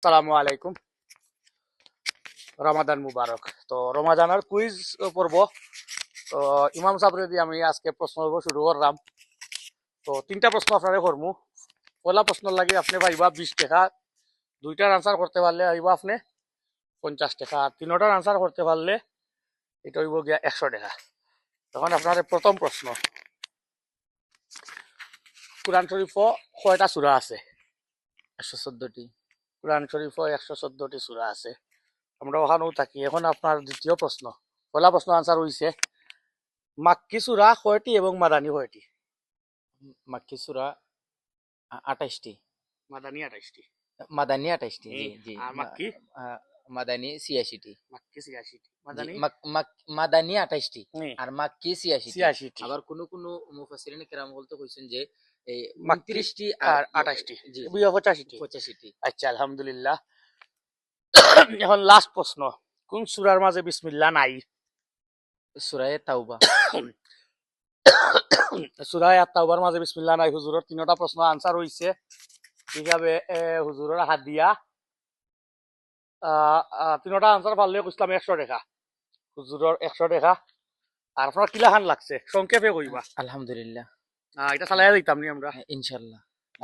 আসসালামু আলাইকুম। রমাদান মুবারক। তো রমাদানের কুইজ পর্ব। তো ইমাম সাহেব দিয়ে আমি আজকে প্রশ্ন শুরু করলাম। তো তিনটা প্রশ্ন আপনারা করবো। পয়লা প্রশ্ন লাগে আপনি পাইবা 20 টাকা, দুইটার আনসার করতে পারলে আইবা আপনি 50 টাকা, আর তিনটার আনসার করতে পারলে এটা হইব গিয়া 100 টাকা। তখন আপনার প্রথম প্রশ্ন, কোরআন শরীফ কয়টা সূরা আছে? 114টি। কোরআন শরীফ 114টি সূরা আছে। আমরা ওখানেও থাকি। এখন আপনার দ্বিতীয় প্রশ্ন। পয়লা প্রশ্ন আনসার হইছে মাক্কি সূরা কয়টি এবং মাদানী কয়টি? মাক্কি সূরা 28টি। মাদানী 28টি। মাদানী 28টি, জি জি। আর মাক্কি? মাদানী 86টি। মাক্কি 86টি। জি, মাদানী মাদানী 28টি হুম, আর মাক্কি 86টি। 86টি। আবার কোন কোন মুফাসসিরিন কেরাম বলতে কইছেন যে এই মাক্কি 29টি আর আর 28টি। জি জি 85টি। 85টি। আচ্ছা, আলহামদুলিল্লাহ। এখন লাস্ট প্রশ্ন, কোন সূরার মাঝে বিসমিল্লাহ নাই? সূরা তাওবা। সূরা আত-তাওবার মাঝে বিসমিল্লাহ নাই। হুজুরের তিনটা প্রশ্ন আনসার হইছে। হিসাবে হুজুরের হাত দিয়া তিনটা আনসার পারলে কইছিলাম 100 টাকা। হুজুরের 100 টাকা। আর আপনার কিলাখান লাগছে সংক্ষেপে কইবা। আলহামদুলিল্লাহ। এটা চালাই দিতাম নি আমরা। ইনশাআল্লাহ।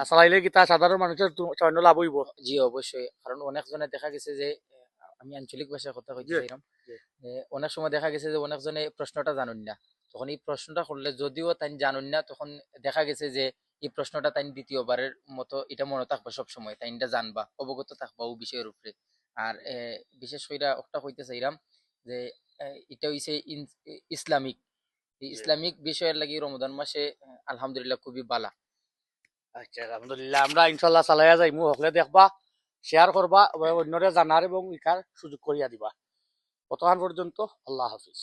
চালাইলে কি তা সাধারণ মানুষের সামান্য লাভ হইব? জি অবশ্যই, কারণ অনেক জনে দেখা গেছে যে আমি আঞ্চলিক ভাষায় কথা কইতে জি চাইলাম। জি অনেক সময় দেখা গেছে যে অনেকজনে প্রশ্নটা জানুন না। তখন এই প্রশ্নটা করলে যদিও তাই জানুন না, তখন দেখা গেছে যে এই প্রশ্নটা তাই দ্বিতীয়বারের মতো এটা মনে থাকবে সব সময়, তাই এটা জানবা, অবগত থাকবা ও বিষয়ের উপরে। আর বিশেষ করে একটা কইতে চাইলাম যে এটা হইছে ইসলামিক, এই জি। ইসলামিক বিষয়ের লাগি রমজান মাসে আলহামদুলিল্লাহ খুবই বালা। আচ্ছা, আলহামদুলিল্লাহ। আমরা ইনশাল্লাহ চালাইয়া যাইমু। হকলে দেখবা, শেয়ার করবা, অন্যরে জানার এবং ইকার সুযোগ করিয়া দিবা। কতক্ষণ পর্যন্ত? আল্লাহ হাফিজ।